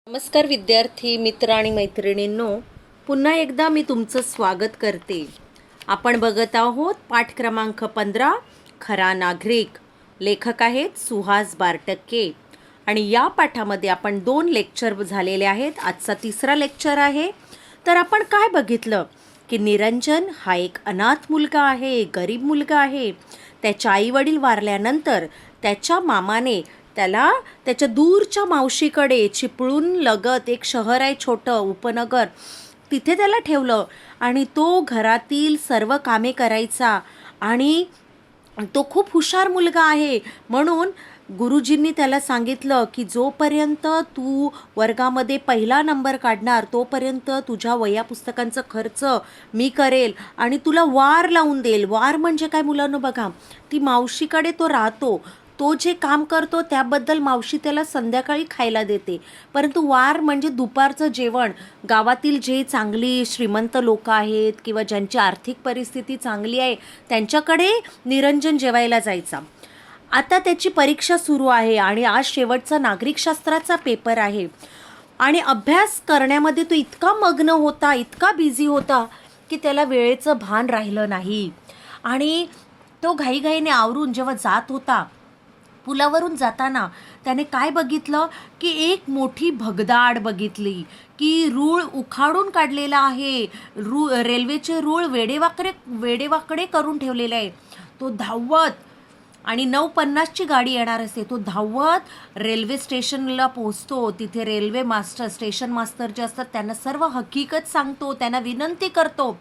नमस्कार विद्यार्थी मित्र आणि मैत्रिणींनो, पुन्हा एकदा मी तुमचं स्वागत करते. आपण बघत आहोत पाठ क्रमांक 15 खरा नागरिक. लेखक आहेत सुहास बारटक्के आणि या पाठामध्ये आपण 2 लेक्चर झालेले आहेत. आजचा 3रा लेक्चर आहे. तर आपण काय बघितलं की निरंजन हा एक अनाथ मुलगा आहे, गरीब मुलगा आहे. त्याच्या आईवडील वारल्यानंतर त्याच्या मामाने त्याला त्याच्या दूरच्या मावशीकडे चिपळूण लगत एक शहर आहे छोटं उपनगर, तिथे त्याला ठेवलं आणि तो घरातील सर्व कामे करायचा आणि तो खूप हुशार मुलगा आहे. म्हणून गुरुजींनी त्याला सांगितलं की जोपर्यंत तू वर्गामध्ये पहिला नंबर काढणार तोपर्यंत तुझ्या वह्या पुस्तकांचा खर्च मी करेल आणि तुला वार लावून देईल. वार म्हणजे काय मुलांनो, बघा, ती मावशीकडे तो राहतो, तो जे काम करतो त्याबद्दल मावशी त्याला संध्याकाळी खायला देते, परंतु वार म्हणजे दुपारचं जेवण. गावातील जे चांगली श्रीमंत लोक आहेत किंवा ज्यांची आर्थिक परिस्थिती चांगली आहे त्यांच्याकडे निरंजन जेवायला जायचा. आता त्याची परीक्षा सुरू आहे आणि आज शेवटचा नागरिकशास्त्राचा पेपर आहे आणि अभ्यास करण्यामध्ये तो इतका मग्न होता, इतका बिझी होता की त्याला वेळेचं भान राहिलं नाही. आणि तो घाईघाईने आवरून जेव्हा जात होता, पुलावरून जाताना त्याने काय बघितलं की एक मोठी भगदाड बघितली की रूळ उखाडून काढलेला आहे. रेल्वेचे रूळ वेडेवाकडे करून ठेवलेले आहे. तो धावत, आणि 9:50ची गाडी येणार असते, तो धावत रेल्वे स्टेशनला पोहोचतो. तिथे रेल्वे मास्टर, स्टेशन मास्टर जे असतात त्यांना सर्व हकीकत सांगतो, त्यांना विनंती करतो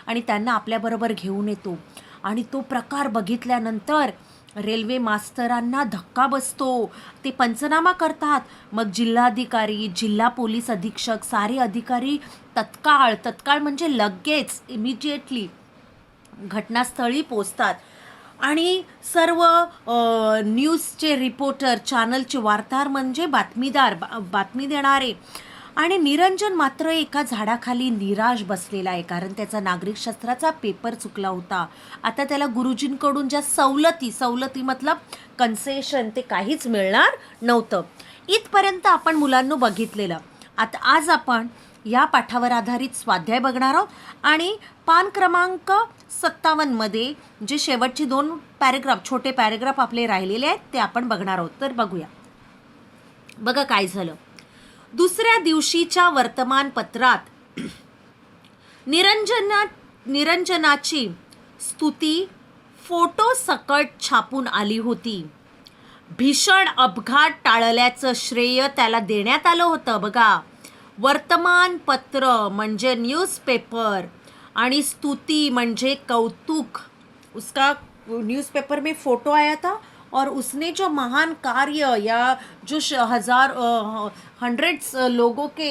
आणि त्यांना आपल्याबरोबर घेऊन येतो. आणि तो प्रकार बघितल्यानंतर रेल्वे मास्तरांना धक्का बसतो. ते पंचनामा करतात. मग जिल्हाधिकारी, जिल्हा पोलीस अधीक्षक, सारे अधिकारी तत्काळ म्हणजे लगेच, इमिजिएटली घटनास्थळी पोचतात आणि सर्व न्यूजचे रिपोर्टर, चॅनलचे वार्ताहर म्हणजे बातमी देणारे. आणि निरंजन मात्र एका झाडाखाली निराश बसलेला आहे, कारण त्याचा नागरिकशास्त्राचा पेपर चुकला होता. आता त्याला गुरुजींकडून ज्या सवलती मतलब कन्सेशन ते काहीच मिळणार नव्हतं. इथपर्यंत आपण मुलांना बघितलेलं. आता आज आपण या पाठावर आधारित स्वाध्याय बघणार आहोत आणि पान क्रमांक 57मध्ये जे शेवटची 2 छोटे पॅरेग्राफ आपले राहिलेले आहेत ते आपण बघणार आहोत. तर बघूया. बघा काय झालं. दुसऱ्या दिवशीच्या वर्तमानपत्रात निरंजनाची स्तुती फोटो सकट छापून आली होती. भीषण अपघात टाळल्याचं श्रेय त्याला देण्यात आलं होतं. बघा, वर्तमानपत्र म्हणजे न्यूज़पेपर आणि स्तुति म्हणजे कौतुक. उसका न्यूज़पेपर में फोटो आया था और उसने जो महान कार्य या जो हंड्रेड्स लोगों के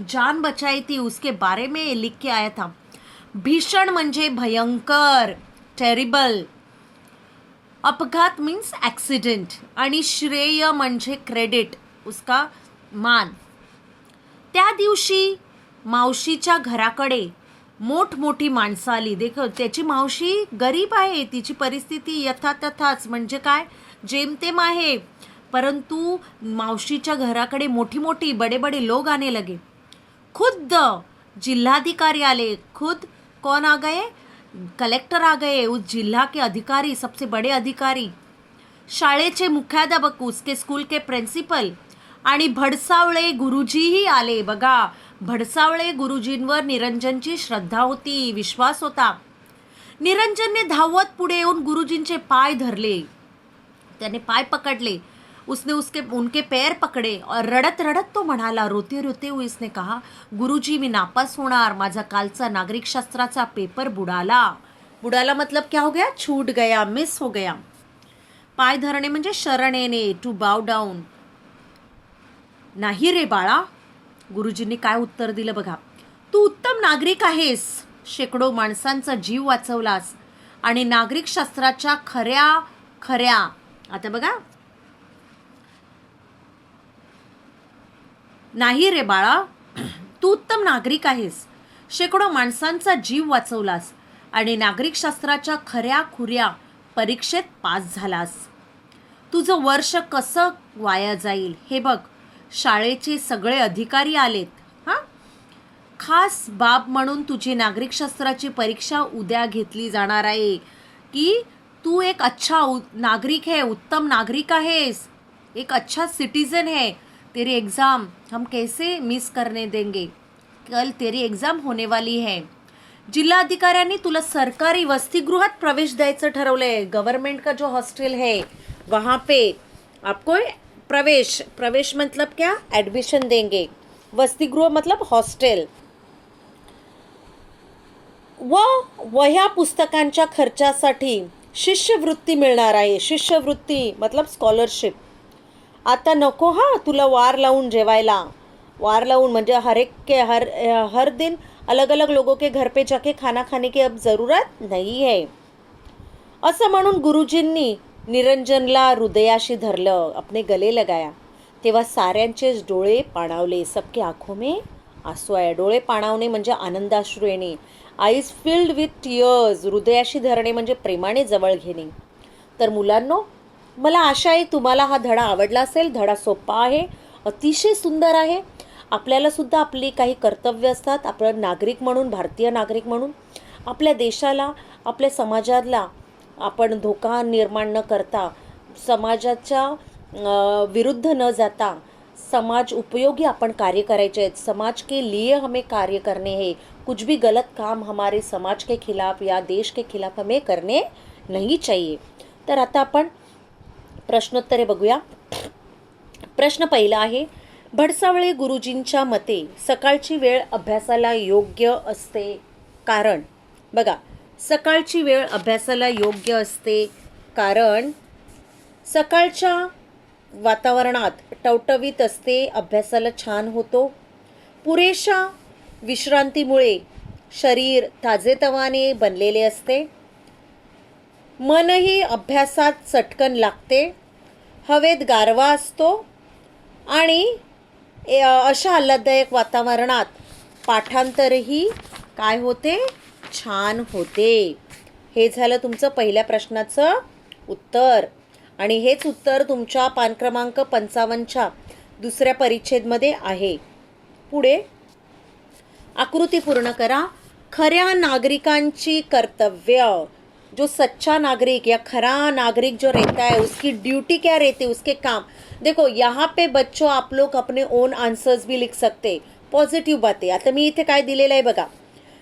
जान बचाई थी उसके बारे में लिख के आया था. भीषण म्हणजे भयंकर, टेरिबल. अपघात मीन्स ॲक्सिडेंट आणि श्रेय म्हणजे क्रेडिट, उसका मान. त्या दिवशी मावशीच्या घराकडे मोठमोठी माणसं आली. देखो, त्याची मावशी गरीब आहे, तिची परिस्थिती यथातथाच म्हणजे काय, जेमतेम आहे, परंतु मावशीच्या घराकडे मोठी बड़े लोग आने लगे. खुद जिल्हाधिकारी आले. खुद कौन आ गए? कलेक्टर आ गए, उस जिल्हा के अधिकारी, सबसे बड़े अधिकारी. शाळेचे मुख्याध्यापक, उसके स्कूल के प्रिन्सिपल आणि भडसावळे गुरुजीही आले. बघा, भडसावळे गुरुजींवर निरंजनची श्रद्धा होती, विश्वास होता. निरंजनने धावत पुढे येऊन गुरुजींचे पाय धरले. त्याने पाय पकडले. उसने उनके पैर पकड़े और रड़त तो म्हणाला, रोते हुए इसने कहा, गुरुजी मी नापास होणार, माझा कालचा नागरिकशास्त्राचा पेपर बुडाला मतलब क्या हो गया, छूट गया, मिस हो गया. पाय धरणे म्हणजे शरण येणे, टू बाव डाऊन. नाही रे बाळा, गुरुजींनी काय उत्तर दिलं बघा. तू उत्तम नागरिक आहेस, शेकडो माणसांचा जीव वाचवलास आणि नागरिकशास्त्राच्या खऱ्या आता बघा, नाही रे बाळा, तू उत्तम नागरिक आहेस, शेकडो माणसांचा जीव वाचवलास आणि नागरिकशास्त्राच्या खऱ्या परीक्षेत पास झालास. तुझं वर्ष कसं वाया जाईल हे बघ. शाळेचे सगळे अधिकारी आलेत हां. खास बाब म्हणून तुझी नागरिकशास्त्राची परीक्षा उद्या घेतली जाणार आहे की तू एक अच्छा नागरिक है, उत्तम नागरिक आहेस, एक अच्छा सिटीजन है. तेरी एग्ज़ाम हम कैसे मिस करने देंगे, कल तेरी एग्ज़ाम होने वाली है. जिल्हाधिकाऱ्यांनी तुला सरकारी वसतिगृहात प्रवेश द्यायचं ठरवलंय. गवर्नमेंट का जो हॉस्टल है वहाँ पे आपको प्रवेश मतलब क्या, एडमिशन देंगे. वसतिगृह मतलब हॉस्टेल. वह्या पुस्तकांच्या खर्चासाठी शिष्यवृत्ती मिळणार आहे. शिष्यवृत्ती मतलब स्कॉलरशिप. आता नको हां तुला वार लावून जेवायला. वार लावून म्हणजे हर दिन अलग अलग लोगों के घर पे जाके खाना खाने की अब ज़रूरत नहीं है. असं म्हणून गुरुजींनी निरंजनला हृदयाशी धरलं, अपने गले लगाया. तेव्हा साऱ्यांचेच डोळे पाणावले. सबके आंखों में आंसू आए. डोळे पाणावणे म्हणजे आनंदाश्रू येणे. Eyes filled with tears. हृदयाशी धरणे म्हणजे प्रेमाने जवळ घेणे. तर मुलांनो, मला आशा आहे तुम्हाला हा धडा आवडला असेल. धडा सोपा आहे, अतिशय सुंदर आहे. आपल्याला सुद्धा आपली काही कर्तव्य असतात. आपण नागरिक म्हणून, भारतीय नागरिक म्हणून आपल्या देशाला, आपल्या समाजाला आपण धोका निर्माण न करता, समाजाच्या विरुद्ध न जाता समाज उपयोगी आपण कार्य करायचे आहेत. समाज के लिए हमें कार्य करने हैं. कुछ भी गलत काम हमारे समाज के खिलाफ या देश के खिलाफ हमें करने नहीं चाहिए. तर आता आपण प्रश्नोत्तरे बघूया. प्रश्न पहिला आहे, भडसावळे गुरुजींच्या मते सकाळची वेळ अभ्यासाला योग्य असते कारण. बघा, सकाळची वेळ अभ्यासाला योग्य असते कारण सकाळच्या वातावरणात टवटवीत असते, अभ्यासाला छान होतो. पुरेशा विश्रांतीमुळे शरीर ताजेतवाने बनलेले असते. मनही अभ्यासात चटकन लागते. हवेत गारवा असतो आणि अशा आल्हाददायक वातावरणात पाठांतरही काय होते, छान होते. हे झालं तुमचं पहिल्या प्रश्नाचं उत्तर. आणि हेच उत्तर तुमच्या पान क्रमांक 55च्या दुसऱ्या परिच्छेदमध्ये आहे. पुढे आकृती पूर्ण करा. खऱ्या नागरिकांची कर्तव्य. जो सच्चा नागरिक या खरा नागरिक जो रहता है उसकी ड्यूटी क्या रहती है, उसके काम. देखो यहाँ पे बच्चों आप लोग अपने ओन आंसर्स भी लिख सकते. पॉझिटिव्ह बातें. आता मी इथे काय दिलेलं आहे बघा.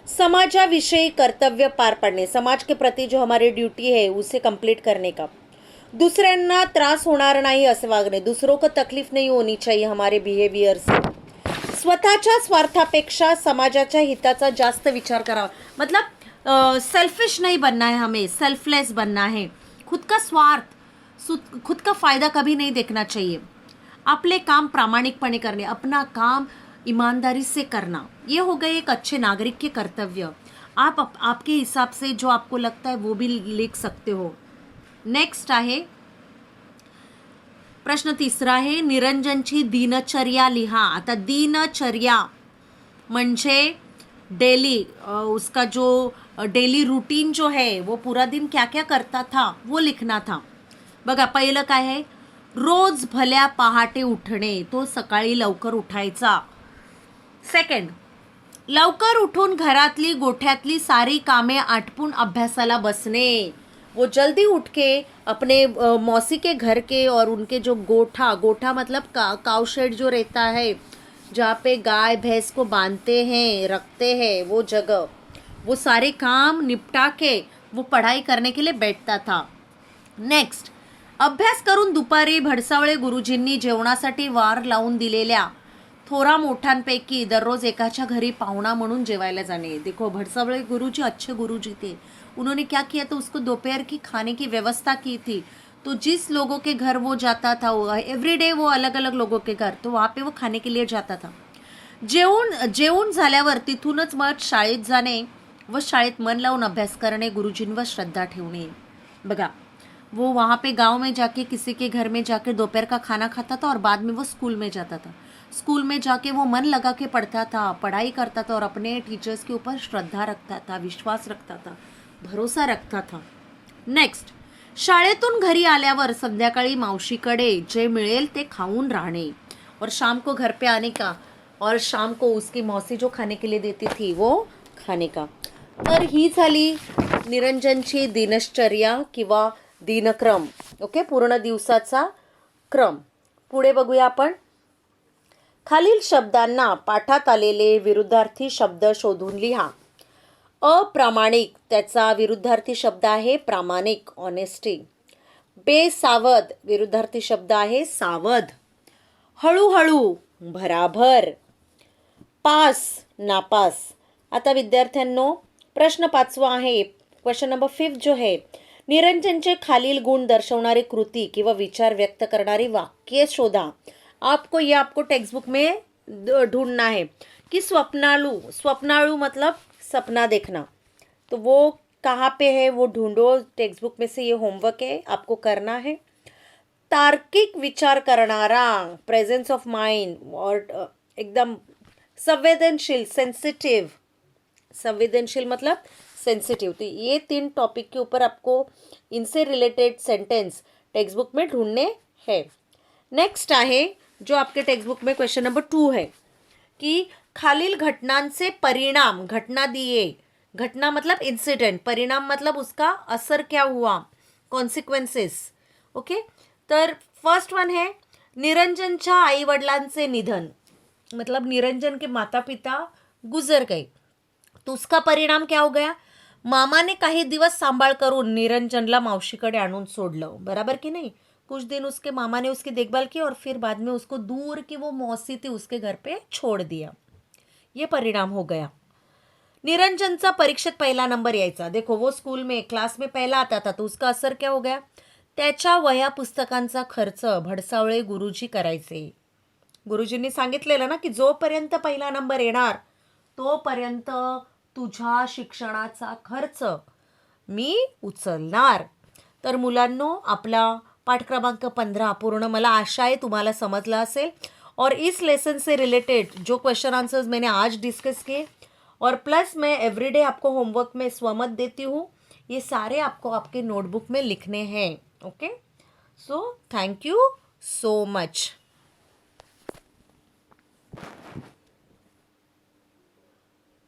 समाजाविषयी कर्तव्य पार पाडणे, समाज के प्रति जो हमारी ड्यूटी है उसे कंप्लीट करने का. दूसऱ्यांना त्रास होणार नाही असे वागणे, दूसरों को तकलीफ नहीं होनी चाहिए हमारे बिहेवियर से. स्वतःच्या स्वार्थापेक्षा समाजाच्या हिताचा जास्त विचार करावा. मतलब सेल्फिश नहीं बनना है, हमें सेल्फलेस बनना है. खुद का स्वार्थ, खुद का फ़ायदा कभी नहीं देखना चाहिए. अपने काम प्रामाणिकपणे करने, अपना काम ईमानदारी से करना, ये हो गए एक अच्छे नागरिक के कर्तव्य. आप आपके हिसाब से जो आपको लगता है वो भी लिख सकते हो. नेक्स्ट आहे प्रश्न तिसरा आहे, निरंजनची दिनचर्या लिहा. आता दिनचर्या म्हणजे डेली, उसका जो डेली रूटीन जो है वो पूरा दिन क्या क्या करता था वो लिखना था. बघा, पहिलं काय आहे, रोज भल्या पहाटे उठणे, तो सकाळी लवकर उठायचा. सेकंड, लवकर उठून घरातली गोठ्यातली सारी कामे आटपून अभ्यासाला बसणे. वो जल्दी उठ के अपने मौसी के घर के और उनके जो गोठा मतलब काउ शेड जो रहता है जहाँ पे गाय भैंस को बांधते हैं, रखते हैं, वो जगह, वो सारे काम निपटा के वो पढ़ाई करने के लिए बैठता था. नेक्स्ट, अभ्यास करून दुपारी भडसावळे गुरुजींनी जेवणासाठी वार लावून दिलेल्या थोरा मोठ्यांपैकी दररोज एकाच्या घरी पाहुणा म्हणून जेवायला जाणे. देखो, भडसावळे गुरुजी अच्छे गुरुजी थे. उन्होंने क्या किया, तो उसको दोपहर की खाने की व्यवस्था की थी. तो जिस लोगों के घर वो जाता था, एवरीडे वो अलग अलग लोगों के घर, तो वहाँ पे वो खाने के लिए जाता था. जेवून झाल्यावर तिथूनच मग शाळेत जाणे व शाळेत मन लावून अभ्यास करणे, गुरुजींवर श्रद्धा ठेवणे. बघा, वो वहाँ पे गांव में जाके किसी के घर में जाके दोपहर का खाना खाता था और बाद में वो स्कूल में जाता था. स्कूल में जाके वो मन लगा के पढ़ता था, पढ़ाई करता था और अपने टीचर्स के ऊपर श्रद्धा रखता था, विश्वास रखता था, भरोसा रखता था. नेक्स्ट, शाळेतून घरी आल्यावर संध्याकाळी मावशीकडे जे मिळेल ते खाऊन राहणे. और शाम को घर पे आने का, और शाम को उसकी मौसी जो खाने के लिए देती थी वो खाने का. तर ही झाली निरंजनची दिनश्चर्या किंवा दिनक्रम. ओके, पूर्ण दिवसाचा क्रम. पुढे बघूया आपण. खालील शब्दांना पाठात आलेले विरुद्धार्थी शब्द शोधून लिहा. अप्रामाणिक, त्याचा विरुद्धार्थी शब्द आहे प्रामाणिक, ऑनेस्टी. बेसावध, विरुद्धार्थी शब्द आहे सावध. हळूहळू, भराभर. पास, नापास. आता विद्यार्थ्यांनो, प्रश्न 5वा आहे, क्वेश्चन नंबर 5 जो है, निरंजनचे खालील गुण दर्शवणारी कृती किंवा विचार व्यक्त करणारी वाक्य शोधा. आपको टेक्स्ट बुक में ढूंढना है कि स्वप्नालु, स्वप्नालु मतलब सपना देखना, तो वो कहाँ पे है वो ढूंढो. टेक्स्ट बुक में से ये होमवर्क है, आपको करना है. तार्किक विचार करणारा, प्रेजेंस ऑफ माइंड, और एकदम संवेदनशील, सेंसिटिव. संवेदनशील मतलब सेंसिटिव. तो ये 3 टॉपिक के ऊपर आपको इनसे रिलेटेड सेंटेंस टेक्स्ट बुक में ढूंढने हैं. नेक्स्ट आहे जो आपके टेक्स्ट बुक में क्वेश्चन नंबर 2 है कि खालील घटनांचे परिणाम, घटना दिए, घटना मतलब इंसिडेंट, परिणाम मतलब उसका असर क्या हुआ, कॉन्सिक्वेंसेस. ओके, तर फर्स्ट वन है निरंजनच्या आई वडिलांचे निधन, मतलब निरंजन के माता पिता गुजर गए, तो उसका परिणाम क्या हो गया. मामाने काही दिवस सांभाळ करून निरंजनला मावशीकडे आणून सोडलं, बराबर की नहीं. कुछ दिन उसके मामा ने उसकी देखभाल की और फिर बाद में उसको दूर की वो मौसी थी उसके घर पे छोड़ दिया, ये परिणाम हो गया. निरंजनचा परीक्षेत पहिला नंबर यायचा, देखो वो स्कूल में क्लास में पहला आता था, तो उसका असर क्या हो गया. त्याच्या वह्या पुस्तकांचा खर्च भडसावळे गुरुजी करायचे. गुरुजींनी सांगितलेलं ना की जोपर्यंत पहिला नंबर येणार तोपर्यंत तुझ्या शिक्षणाचा खर्च मी उचलणार. तर मुलांनो, आपला पाठ क्रमांक 15 पूर्ण मला आशा है तुम्हाला समझला असेल. और इस लेसन से रिलेटेड जो क्वेश्चन आंसर्स मैंने आज डिस्कस किए, और प्लस मैं एवरीडे आपको होमवर्क में स्वमत देती हूँ, ये सारे आपको आपके नोटबुक में लिखने हैं. Okay, so thank you so much.